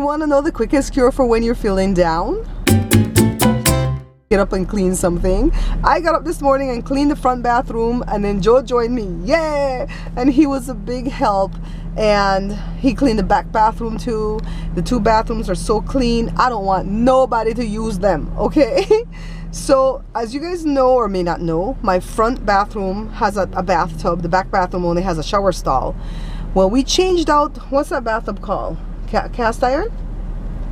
You want to know the quickest cure for when you're feeling down? Get up and clean something. I got up this morning and cleaned the front bathroom, and then Joe joined me. Yeah! And he was a big help, and he cleaned the back bathroom too. The two bathrooms are so clean, I don't want nobody to use them, okay? So as you guys know or may not know, my front bathroom has a bathtub. The back bathroom only has a shower stall. Well, we changed out, what's that bathtub called? Cast iron?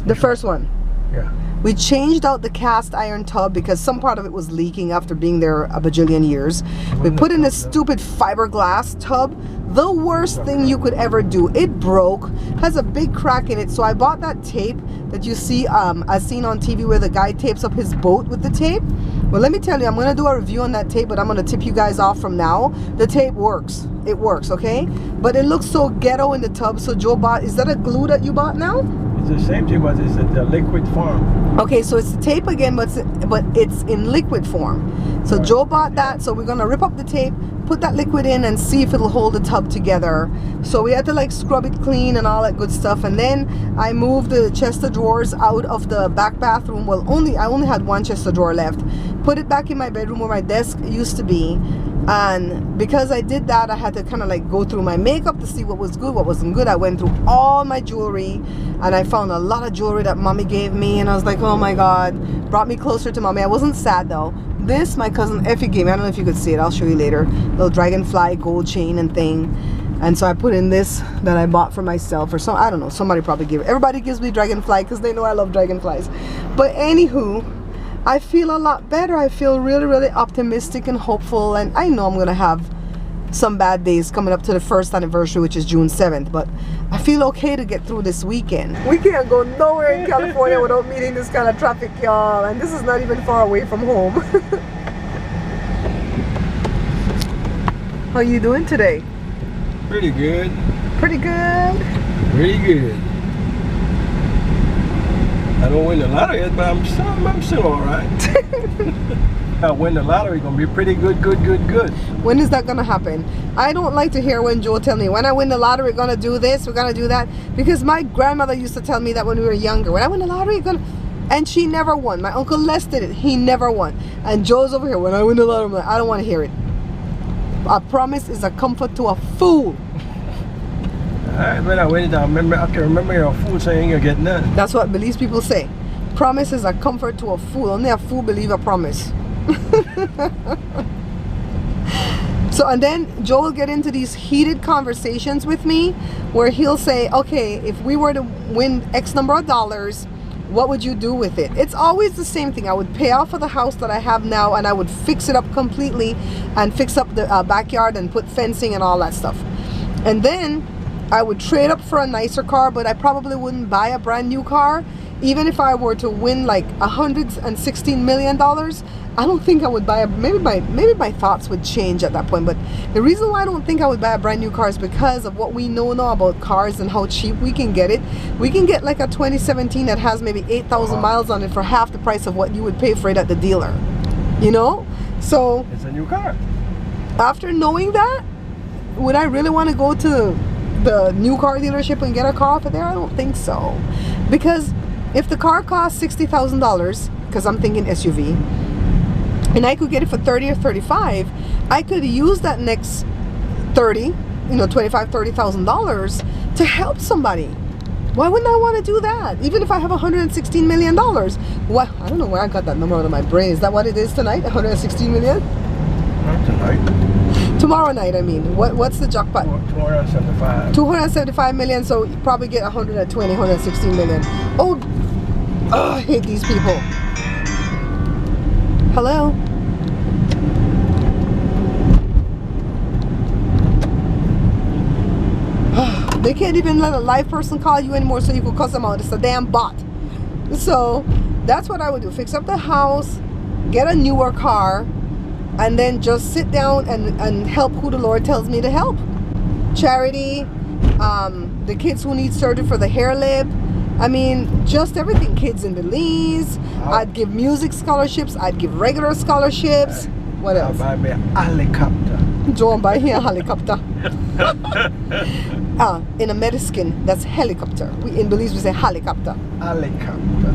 The first one. Yeah. We changed out the cast iron tub because some part of it was leaking after being there a bajillion years. We put in this stupid fiberglass tub. The worst thing you could ever do. It broke, has a big crack in it. So I bought that tape that you see, as seen on TV, where the guy tapes up his boat with the tape. Well, let me tell you, I'm going to do a review on that tape, but I'm going to tip you guys off from now. The tape works. It works, okay? But it looks so ghetto in the tub. So Joe bought, is that a glue that you bought now? It's the same thing, but it's in the liquid form. Okay, so it's the tape again, but it's in liquid form. So Joe bought that, so we're gonna rip up the tape, put that liquid in, and see if it'll hold the tub together. So we had to like scrub it clean and all that good stuff. And then I moved the chest of drawers out of the back bathroom. Well, I only had one chest of drawer left. Put it back in my bedroom where my desk used to be. And because I did that, I had to kind of like go through my makeup to see what was good, what wasn't good. I went through all my jewelry, and I found a lot of jewelry that mommy gave me, and I was like, oh my God, brought me closer to mommy. I wasn't sad though. This my cousin Effie gave me. I don't know if you could see it. I'll show you later. Little dragonfly gold chain and thing. And so I put in this that I bought for myself, or some, I don't know, somebody probably gave it. Everybody gives me dragonfly because they know I love dragonflies. But anywho, I feel a lot better. I feel really, really optimistic and hopeful, and I know I'm gonna have some bad days coming up to the first anniversary, which is June 7th, but I feel okay to get through this weekend. We can't go nowhere in California without meeting this kind of traffic, y'all, and this is not even far away from home. How you doing today? Pretty good. Pretty good? Pretty good. I don't win the lottery yet, but I'm still all right. I win the lottery, gonna be pretty good. When is that gonna happen? I don't like to hear when Joe tell me, when I win the lottery, we're gonna do this, we're gonna do that. Because my grandmother used to tell me that when we were younger. When I win the lottery, and she never won. My Uncle Les did it, he never won. And Joe's over here, when I win the lottery, I'm like, I don't want to hear it. A promise is a comfort to a fool. When I win it, I can remember you're a fool saying you're getting none. That's what Belize people say. Promise is a comfort to a fool. Only a fool believe a promise. So, and then Joe will get into these heated conversations with me where he'll say, okay, if we were to win X number of dollars, what would you do with it? It's always the same thing. I would pay off for the house that I have now, and I would fix it up completely and fix up the backyard and put fencing and all that stuff. And then I would trade up for a nicer car, but I probably wouldn't buy a brand new car. Even if I were to win like $116 million, I don't think I would buy maybe my thoughts would change at that point. But the reason why I don't think I would buy a brand new car is because of what we know now about cars and how cheap we can get it. We can get like a 2017 that has maybe 8,000 miles on it for half the price of what you would pay for it at the dealer. You know? So it's a new car. After knowing that, would I really want to go to the new car dealership and get a car off of there? I don't think so. Because if the car costs $60,000, because I'm thinking SUV, and I could get it for 30 or 35, I could use that next 30, $25,000-$30,000 to help somebody. Why wouldn't I want to do that? Even if I have $116 million. What? I don't know where I got that number out of my brain. Is that what it is tonight? 116 million? Not tonight. Tomorrow night, I mean. What's the jackpot? 275. 275 million, so you probably get 120, 116 million. Oh, I hate these people. Hello? They can't even let a live person call you anymore so you can cuss them out. It's a damn bot. So that's what I would do. Fix up the house, get a newer car, and then just sit down and help who the Lord tells me to help. Charity, the kids who need surgery for the hair lip. I mean, just everything. Kids in Belize. I'd give music scholarships. I'd give regular scholarships. What else? I'll buy me a helicopter. Joe, buy here a helicopter. In a Mexican, that's helicopter. In Belize, we say helicopter. Helicopter.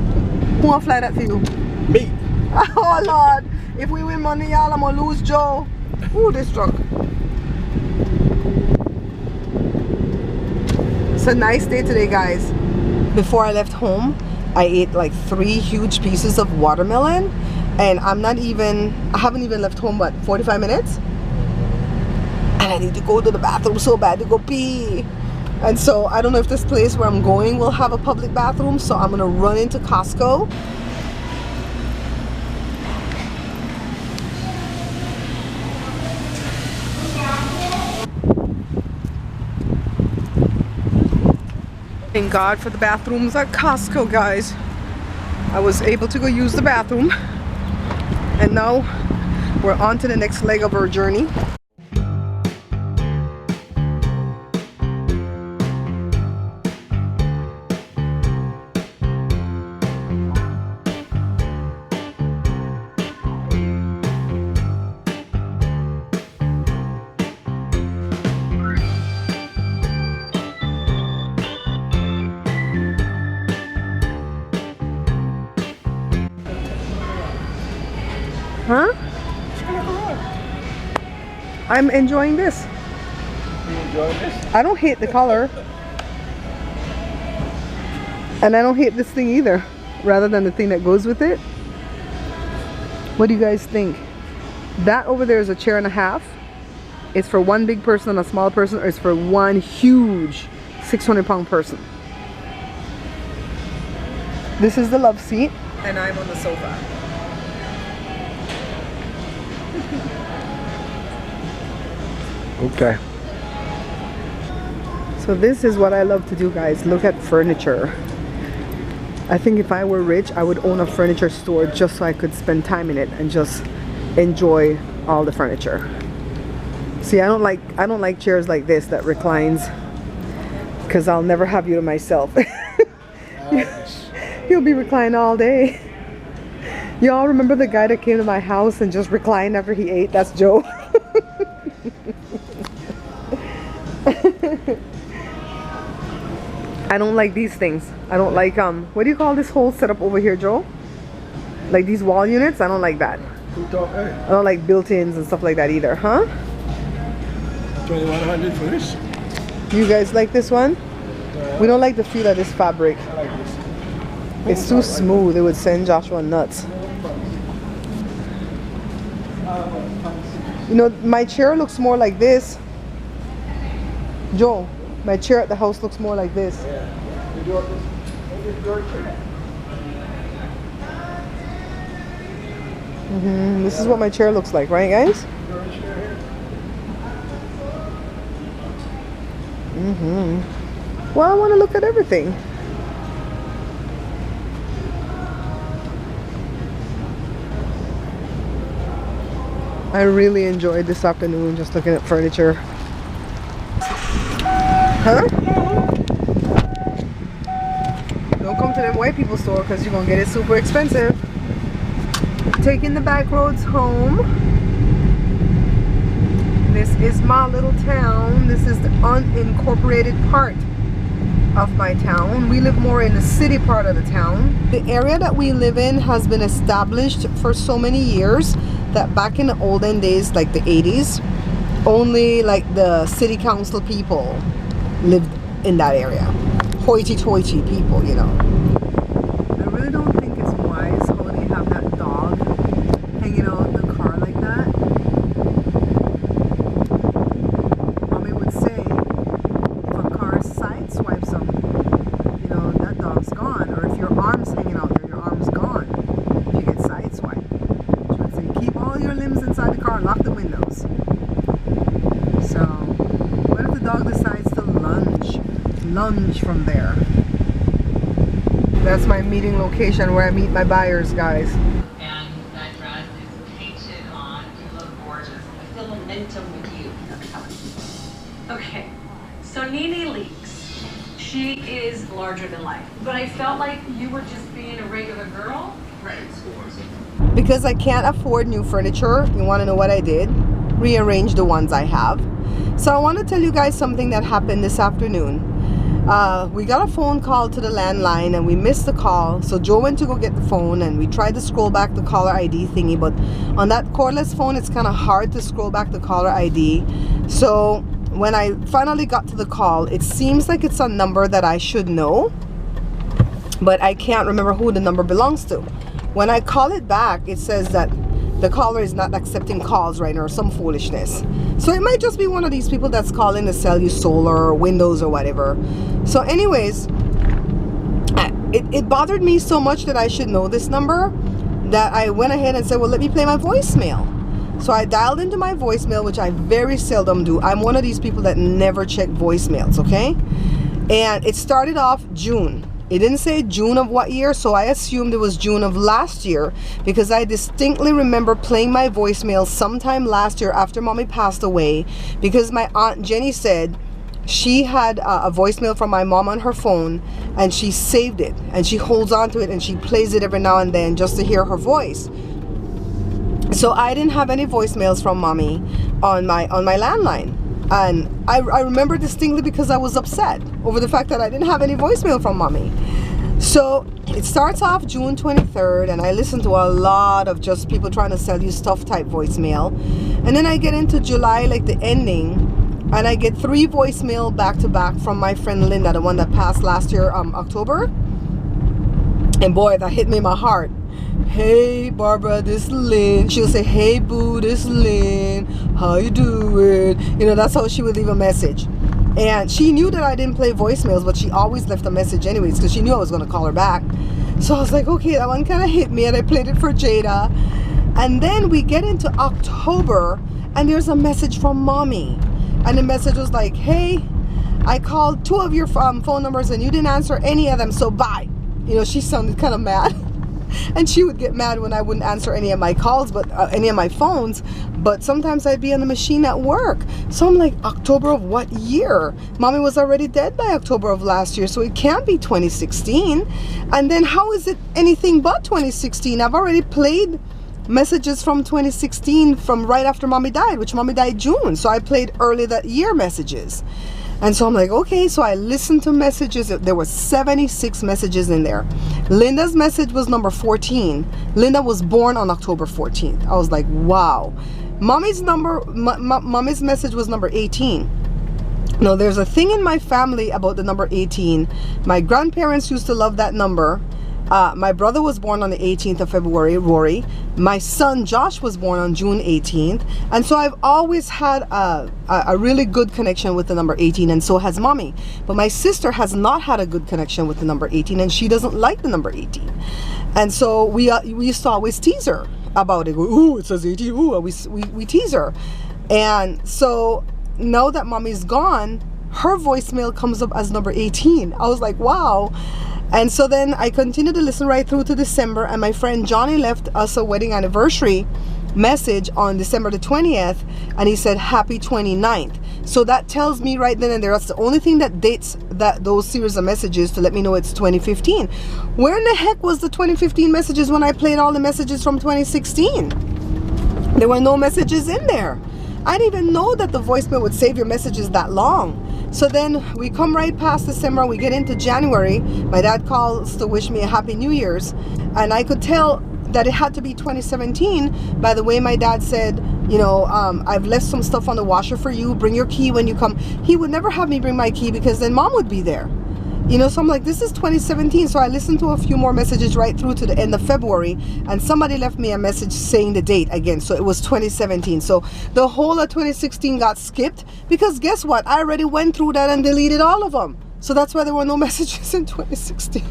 Who want to fly that for you? Me. Oh, Lord. If we win money, y'all, I'm going to lose Joe. Ooh, this truck. It's a nice day today, guys. Before I left home, I ate like 3 huge pieces of watermelon. And I haven't even left home, but 45 minutes? And I need to go to the bathroom so bad to go pee. And so I don't know if this place where I'm going will have a public bathroom, so I'm gonna run into Costco. Thank God for the bathrooms at Costco, guys. I was able to go use the bathroom. And now we're on to the next leg of our journey. Huh? I'm enjoying this. You enjoying this? I don't hate the color. And I don't hate this thing either, rather than the thing that goes with it. What do you guys think? That over there is a chair and a half. It's for one big person and a small person, or it's for one huge 600-pound person. This is the love seat. And I'm on the sofa. Okay. So this is what I love to do, guys. Look at furniture. I think if I were rich, I would own a furniture store just so I could spend time in it and just enjoy all the furniture. See, I don't like chairs like this that reclines, because I'll never have you to myself. You'll be reclined all day. Y'all remember the guy that came to my house and just reclined after he ate? That's Joe. I don't like these things. I don't like what do you call this whole setup over here, Joe? Like these wall units? I don't like that. I don't like built-ins and stuff like that either, huh? 2100 for this. You guys like this one? We don't like the feel of this fabric. I like this. It's too smooth. It would send Joshua nuts. You know, my chair looks more like this. Joe, my chair at the house looks more like this. This is what my chair looks like, right, guys? Well, I want to look at everything. I really enjoyed this afternoon just looking at furniture. Huh? Don't come to them white people store because you're going to get it super expensive. Taking the back roads home. This is my little town. This is the unincorporated part of my town. We live more in the city part of the town. The area that we live in has been established for so many years that back in the olden days, like the 80s, only like the city council people lived in that area. Hoity-toity people, you know. I really don't think it's wise how they have that dog hanging out in the car like that. Mommy would say, if a car side swipes them, you know, that dog's gone. Or if your arm's hanging out there, your arm's gone. If you get side swiped. She would say, keep all your limbs inside the car, lock the windows. So, what if the dog decides to lunge from there? That's my meeting location where I meet my buyers, guys. And that dress is painted on. You look gorgeous. I feel momentum with you. Okay, so Nene Leaks. She is larger than life. But I felt like you were just being a regular girl. Right. Because I can't afford new furniture, you want to know what I did? rearrange the ones I have. So I want to tell you guys something that happened this afternoon. We got a phone call to the landline and we missed the call. So Joe went to go get the phone and we tried to scroll back the caller ID thingy, but on that cordless phone it's kind of hard to scroll back the caller ID. So when I finally got to the call, it seems like it's a number that I should know, but I can't remember who the number belongs to. When I call it back, it says that the caller is not accepting calls right now, or some foolishness. So it might just be one of these people that's calling to sell you solar or windows or whatever. So anyways, it bothered me so much that I should know this number that I went ahead and said, well, let me play my voicemail. So I dialed into my voicemail, which I very seldom do. I'm one of these people that never check voicemails, okay? And it started off June. It didn't say June of what year, so I assumed it was June of last year because I distinctly remember playing my voicemail sometime last year after Mommy passed away, because my Aunt Jenny said she had a voicemail from my mom on her phone and she saved it and she holds on to it and she plays it every now and then just to hear her voice. So I didn't have any voicemails from Mommy on my landline. And I remember distinctly because I was upset over the fact that I didn't have any voicemail from Mommy. So it starts off June 23rd, and I listen to a lot of just people trying to sell you stuff type voicemail. And then I get into July, like the ending, and I get 3 voicemail back to back from my friend Linda, the one that passed last year, October. And boy, that hit me in my heart. Hey Barbara, this is Lynn. She'll say, hey boo, this is Lynn, how you doing? You know, that's how she would leave a message. And she knew that I didn't play voicemails, but she always left a message anyways because she knew I was going to call her back. So I was like, okay, that one kind of hit me, and I played it for Jada. And then we get into October and there's a message from Mommy, and the message was like, hey, I called 2 of your phone numbers and you didn't answer any of them, so bye. You know, she sounded kind of mad. And she would get mad when I wouldn't answer any of my calls, but any of my phones. But sometimes I'd be on the machine at work. So I'm like, October of what year? Mommy was already dead by October of last year, so it can't be 2016. And then how is it anything but 2016? I've already played messages from 2016 from right after Mommy died, which Mommy died June. So I played early that year messages. And so I'm like, okay, so I listened to messages. There were 76 messages in there. Linda's message was number 14. Linda was born on October 14th. I was like, wow. Mommy's message was number 18. Now, there's a thing in my family about the number 18. My grandparents used to love that number. My brother was born on the 18th of February, Rory. My son Josh was born on June 18th. And so I've always had a really good connection with the number 18, and so has Mommy. But my sister has not had a good connection with the number 18, and she doesn't like the number 18. And so we used to always tease her about it. Ooh, it says 18. Ooh, we tease her. And so now that Mommy's gone, her voicemail comes up as number 18. I was like, wow. And so then I continued to listen right through to December, and my friend Johnny left us a wedding anniversary message on December the 20th, and he said happy 29th. So that tells me right then and there, that's the only thing that dates those series of messages to let me know it's 2015. Where in the heck was the 2015 messages when I played all the messages from 2016? There were no messages in there. I didn't even know that the voicemail would save your messages that long. So then we come right past December, we get into January. My dad calls to wish me a happy New Year's, and I could tell that it had to be 2017 by the way my dad said, you know, I've left some stuff on the washer for you, bring your key when you come. He would never have me bring my key because then Mom would be there. You know, so I'm like, this is 2017. So I listened to a few more messages right through to the end of February, and somebody left me a message saying the date again. So it was 2017. So the whole of 2016 got skipped because guess what? I already went through that and deleted all of them. So that's why there were no messages in 2016.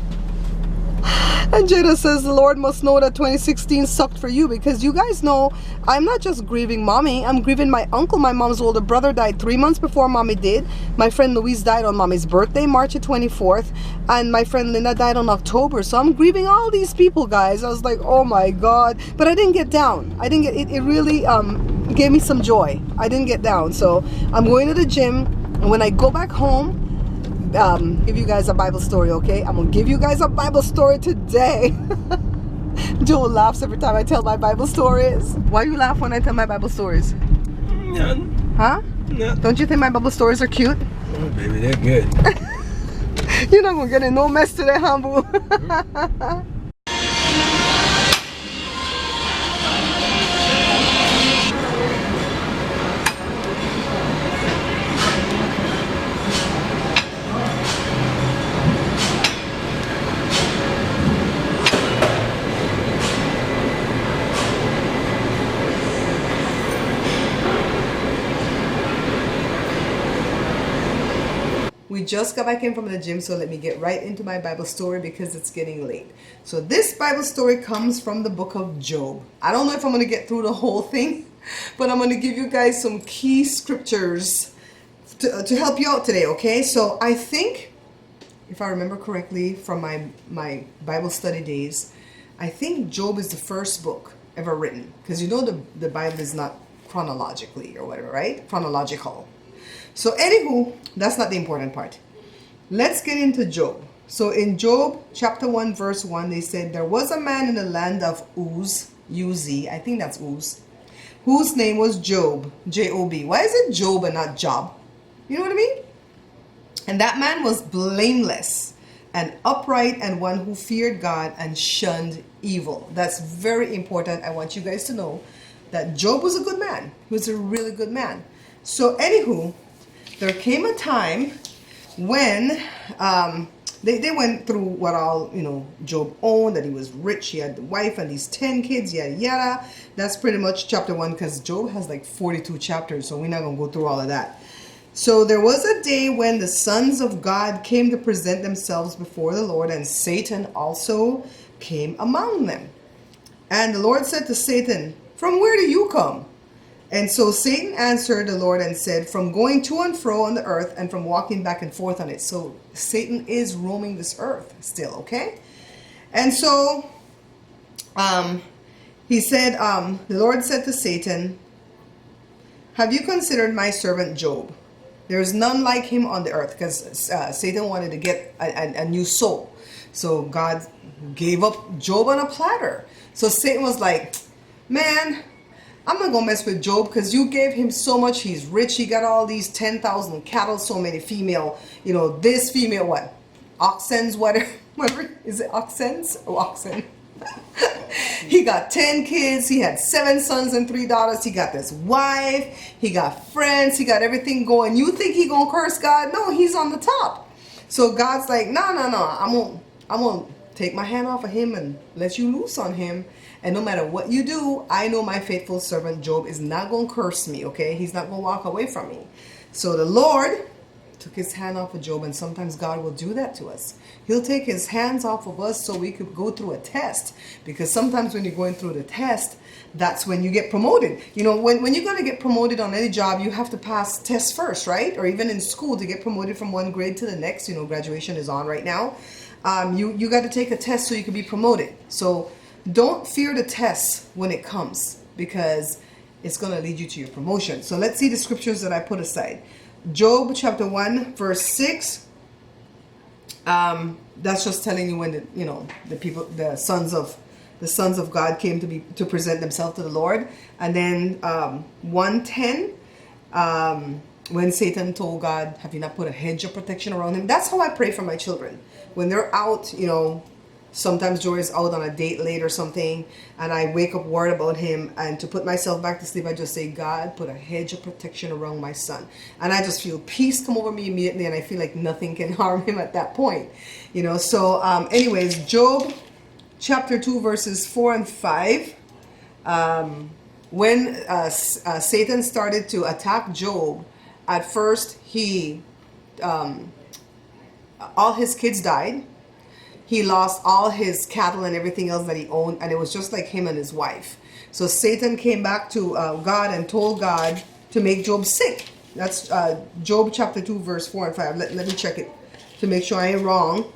And Jada says, the Lord must know that 2016 sucked for you, because you guys know I'm not just grieving Mommy, I'm grieving my uncle. My mom's older brother died 3 months before Mommy did. My friend Louise died on Mommy's birthday, March 24th, and my friend Linda died on October. So I'm grieving all these people, guys. I was like, oh my God. But I didn't get down. I didn't get it. It really gave me some joy. I didn't get down. So I'm going to the gym, and when I go back home, give you guys a Bible story, okay? I'm gonna give you guys a Bible story today. Joel laughs every time I tell my Bible stories. Why do you laugh when I tell my Bible stories? None. Huh? No. Don't you think my Bible stories are cute? Oh, baby, they're good. You're not gonna get in no mess today, huh, boo? We just got back in from the gym, so let me get right into my Bible story because it's getting late. So this Bible story comes from the book of Job. I don't know if I'm going to get through the whole thing, but I'm going to give you guys some key scriptures to help you out today, okay? So I think, if I remember correctly from my Bible study days, I think Job is the first book ever written, because you know the Bible is not chronologically or whatever, right? Chronological. So anywho, that's not the important part. Let's get into Job. So in Job chapter 1 verse 1, they said, there was a man in the land of Uz, U-Z, I think that's Uz, whose name was Job, J-O-B. Why is it Job and not Job? You know what I mean? And that man was blameless and upright and one who feared God and shunned evil. That's very important. I want you guys to know that Job was a good man. He was a really good man. So anywho, there came a time when they went through what all, Job owned, that he was rich, he had the wife and these 10 kids, yada yada. That's pretty much chapter 1, because Job has like 42 chapters, so we're not going to go through all of that. So there was a day when the sons of God came to present themselves before the Lord, and Satan also came among them. And the Lord said to Satan, from where do you come? And so Satan answered the Lord and said, from going to and fro on the earth and from walking back and forth on it. So Satan is roaming this earth still, okay? And so he said, the Lord said to Satan, have you considered my servant Job? There is none like him on the earth, because Satan wanted to get a new soul. So God gave up Job on a platter. So Satan was like, man, I'm not going to mess with Job because you gave him so much. He's rich. He got all these 10,000 cattle, so many female, this female, what? Oxens, whatever. Is it oxens? Oh, oxen. He got 10 kids. He had 7 sons and 3 daughters. He got this wife. He got friends. He got everything going. You think he going to curse God? No, he's on the top. So God's like, no. I won't take my hand off of him and let you loose on him. And no matter what you do, I know my faithful servant Job is not going to curse me, okay? He's not going to walk away from me. So the Lord took his hand off of Job, and sometimes God will do that to us. He'll take his hands off of us so we could go through a test. Because sometimes when you're going through the test, that's when you get promoted. When you're going to get promoted on any job, you have to pass tests first, right? Or even in school to get promoted from one grade to the next. Graduation is on right now. You got to take a test so you can be promoted. So don't fear the test when it comes, because it's going to lead you to your promotion. So let's see the scriptures that I put aside. Job chapter 1 verse 6. That's just telling you when the sons of God came to present themselves to the Lord. And then 1:10, when Satan told God, have you not put a hedge of protection around him? That's how I pray for my children. When they're out, sometimes Joy is out on a date late or something, and I wake up worried about him, and to put myself back to sleep, I just say, God, put a hedge of protection around my son. And I just feel peace come over me immediately, and I feel like nothing can harm him at that point. So anyways, Job chapter 2 verses 4 and 5. When Satan started to attack Job, at first all his kids died. He lost all his cattle and everything else that he owned, and it was just like him and his wife. So Satan came back to God and told God to make Job sick. That's Job chapter 2 verse 4 and 5. Let me check it to make sure I ain't wrong.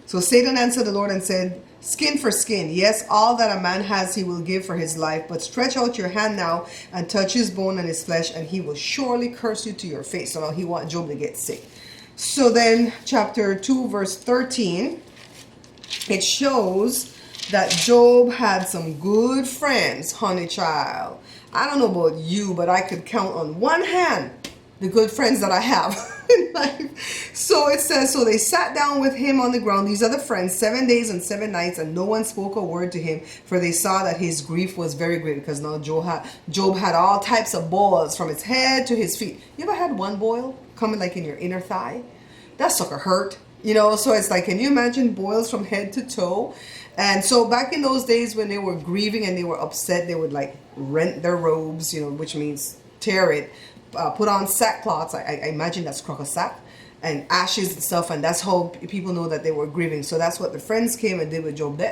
So Satan answered the Lord and said, skin for skin, yes, all that a man has he will give for his life, but stretch out your hand now and touch his bone and his flesh, and he will surely curse you to your face. So now he wants Job to get sick. So then chapter 2 verse 13, it shows that Job had some good friends, honey child. I don't know about you, but I could count on one hand the good friends that I have in life. So it says, so they sat down with him on the ground, these other friends, 7 days and 7 nights, and no one spoke a word to him, for they saw that his grief was very great, because now Job had all types of boils from his head to his feet. You ever had one boil coming like in your inner thigh? That sucker hurt, you know. So it's like, can you imagine boils from head to toe? And so back in those days when they were grieving and they were upset, they would like rent their robes, you know, which means tear it, put on sackcloths. I imagine that's crock sack, and ashes and stuff, and that's how people know that they were grieving. So that's what the friends came and did with Job.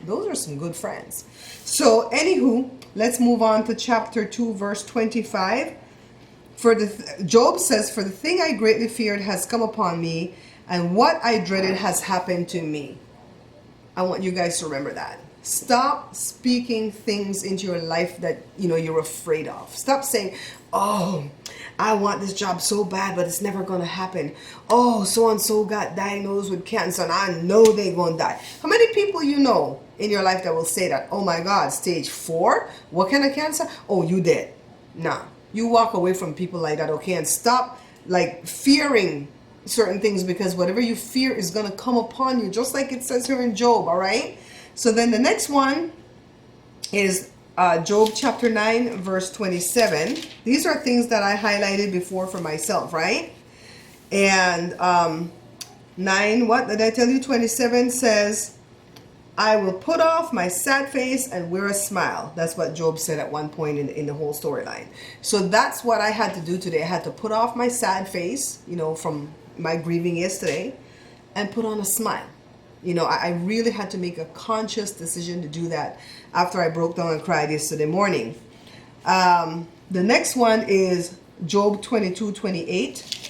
Those are some good friends. So anywho, let's move on to chapter 2, verse 25. Job says, for the thing I greatly feared has come upon me, and what I dreaded has happened to me. I want you guys to remember that. Stop speaking things into your life that, you know, you're afraid of. Stop saying, oh, I want this job so bad, but it's never going to happen. Oh, so-and-so got diagnosed with cancer, and I know they're going to die. How many people you know in your life that will say that? Oh my God, stage 4? What kind of cancer? Oh, you dead. Nah. You walk away from people like that, okay? And stop like fearing certain things, because whatever you fear is going to come upon you, just like it says here in Job. All right, so then the next one is Job chapter 9 verse 27. These are things that I highlighted before for myself, right? And 9, what did I tell you? 27 says, I will put off my sad face and wear a smile. That's what Job said at one point in the whole storyline. So that's what I had to do today. I had to put off my sad face, you know, from my grieving yesterday, and put on a smile. You know, I really had to make a conscious decision to do that after I broke down and cried yesterday morning. The next one is Job 22:28.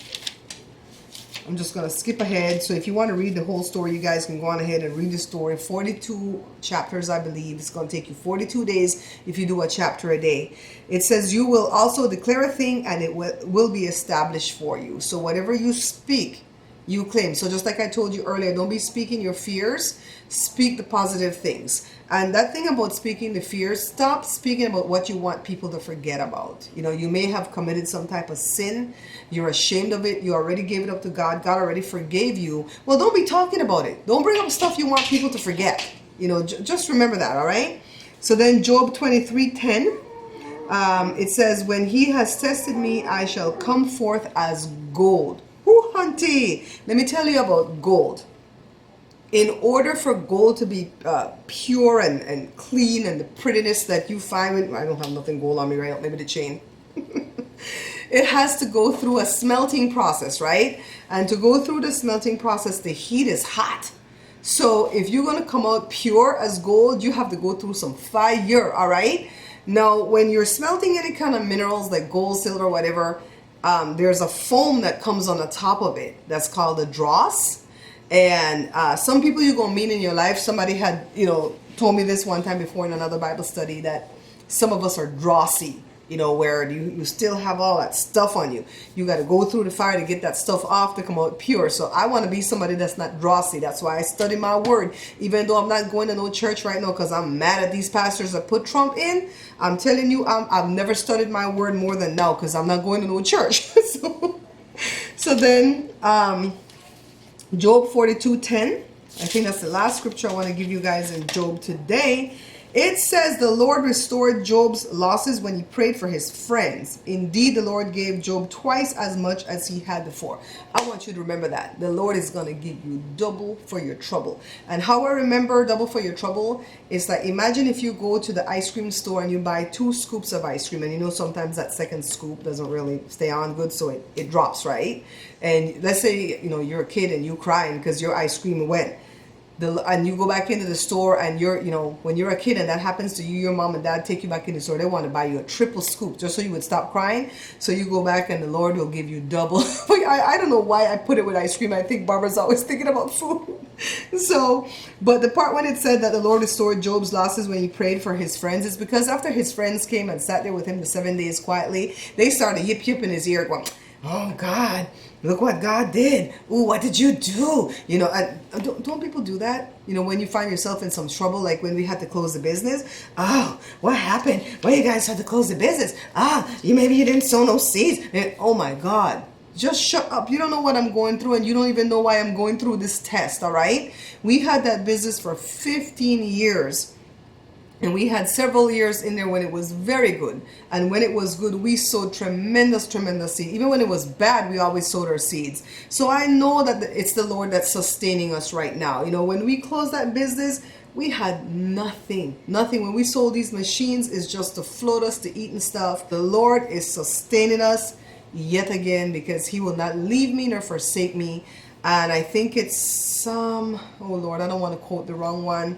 I'm just going to skip ahead. So if you want to read the whole story, you guys can go on ahead and read the story. 42 chapters, I believe. It's going to take you 42 days if you do a chapter a day. It says, you will also declare a thing and it will be established for you. So whatever you speak, you claim. So just like I told you earlier, don't be speaking your fears. Speak the positive things. And that thing about speaking the fears, stop speaking about what you want people to forget about. You know, you may have committed some type of sin. You're ashamed of it. You already gave it up to God. God already forgave you. Well, don't be talking about it. Don't bring up stuff you want people to forget. You know, just remember that, all right? So then Job 23:10, it says, when he has tested me, I shall come forth as gold. Whoo, hunty. Let me tell you about gold. In order for gold to be pure and clean, and the prettiness that you find when, I don't have nothing gold on me right now, maybe the chain. It has to go through a smelting process, right? And to go through the smelting process, the heat is hot. So if you're going to come out pure as gold, you have to go through some fire, all right? Now, when you're smelting any kind of minerals like gold, silver, whatever, there's a foam that comes on the top of it that's called a dross. And some people you're going to meet in your life, somebody had, you know, told me this one time before in another Bible study, that some of us are drossy, you know, where you still have all that stuff on you. You got to go through the fire to get that stuff off to come out pure. So I want to be somebody that's not drossy. That's why I study my word, even though I'm not going to no church right now because I'm mad at these pastors that put Trump in. I'm telling you, I've never studied my word more than now because I'm not going to no church. So then Job 42:10, I think that's the last scripture I want to give you guys in Job today. It says the Lord restored Job's losses when he prayed for his friends. Indeed, the Lord gave Job twice as much as he had before. I want you to remember that. The Lord is going to give you double for your trouble. And how I remember double for your trouble is like, imagine if you go to the ice cream store and you buy 2 scoops of ice cream. And you know sometimes that second scoop doesn't really stay on good, so it drops, right? And let's say, you know, you're a kid and you crying because your ice cream went. And you go back into the store and you're, you know, when you're a kid and that happens to you, your mom and dad take you back in the store. They want to buy you a triple scoop just so you would stop crying. So you go back and the Lord will give you double. I don't know why I put it with ice cream. I think Barbara's always thinking about food. So, but the part when it said that the Lord restored Job's losses when he prayed for his friends is because after his friends came and sat there with him the 7 days quietly, they started yip in his ear going, oh God, look what God did. Ooh, what did you do? You know, don't people do that? You know, when you find yourself in some trouble, like when we had to close the business. Oh, what happened? Why you guys had to close the business? Maybe you didn't sow no seeds. And, oh my God. Just shut up. You don't know what I'm going through, and you don't even know why I'm going through this test, all right? We had that business for 15 years, and we had several years in there when it was very good. And when it was good, we sowed tremendous seed. Even when it was bad, we always sowed our seeds. So I know that it's the Lord that's sustaining us right now. You know, when we closed that business, we had nothing. When we sold these machines, it's just to float us to eat and stuff. The Lord is sustaining us yet again, because he will not leave me nor forsake me. And I think it's oh Lord, I don't want to quote the wrong one.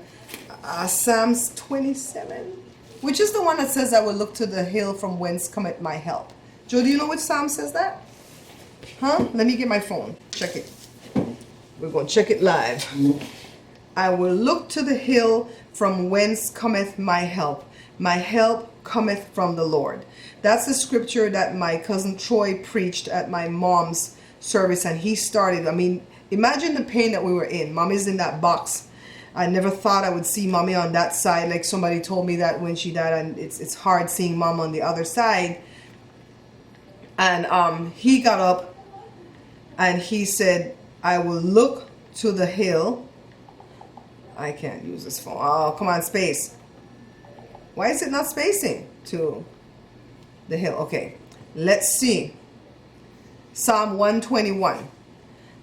Psalms 27, which is the one that says, I will look to the hill from whence cometh my help. Joe, do you know which Psalm says that? Huh? Let me get my phone. Check it. We're going to check it live. I will look to the hill from whence cometh my help. My help cometh from the Lord. That's the scripture that my cousin Troy preached at my mom's service, and he started. I mean, imagine the pain that we were in. Mommy's in that box. I never thought I would see mommy on that side. Like somebody told me that when she died, and it's hard seeing mom on the other side. And he got up and he said, I will look to the hill. I can't use this phone. Oh, come on, space. Why is it not spacing to the hill? Okay, let's see. Psalm 121.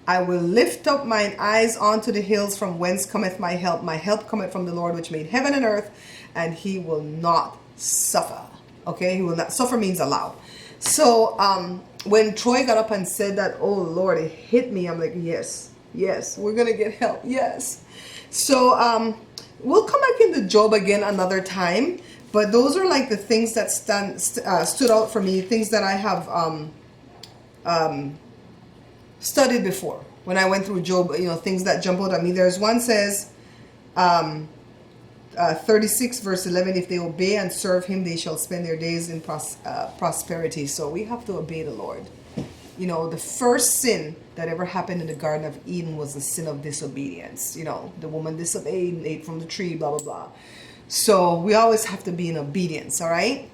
I will lift up mine eyes unto the hills from whence cometh my help. My help cometh from the Lord which made heaven and earth, and he will not suffer. Okay, he will not suffer means allow. So when Troy got up and said that, oh Lord, it hit me, I'm like, yes, we're gonna get help, yes. So we'll come back into Job again another time, but those are like the things that stood out for me, things that I have studied before. When I went through Job, you know, things that jump out at me. There's one says, 36 verse 11, if they obey and serve him, they shall spend their days in prosperity. So we have to obey the Lord. You know, the first sin that ever happened in the Garden of Eden was the sin of disobedience. You know, the woman disobeyed and ate from the tree, blah, blah, blah. So we always have to be in obedience, all right?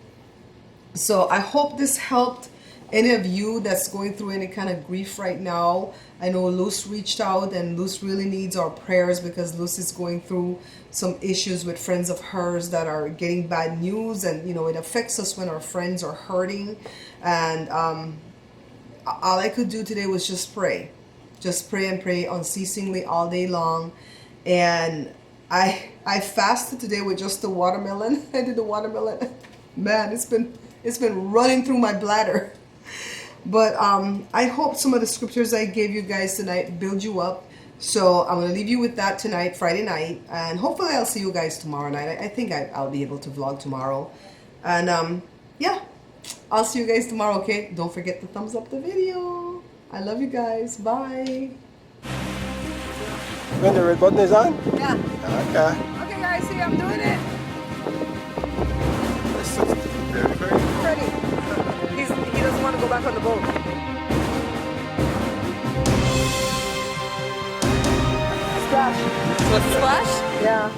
So I hope this helped any of you that's going through any kind of grief right now. I know Luz reached out, and Luz really needs our prayers because Luz is going through some issues with friends of hers that are getting bad news, and you know, it affects us when our friends are hurting. And all I could do today was just pray and pray unceasingly all day long. And I fasted today with just the watermelon. I did the watermelon. Man, it's been running through my bladder. But I hope some of the scriptures I gave you guys tonight build you up. So I'm going to leave you with that tonight, Friday night. And hopefully I'll see you guys tomorrow night. I think I'll be able to vlog tomorrow. And yeah, I'll see you guys tomorrow, okay? Don't forget to thumbs up the video. I love you guys. Bye. When the red button is on? Yeah. Okay. Okay, guys, see, I'm doing it. Very, very Ready. He doesn't want to go back on the boat. Splash. What's the splash? Yeah.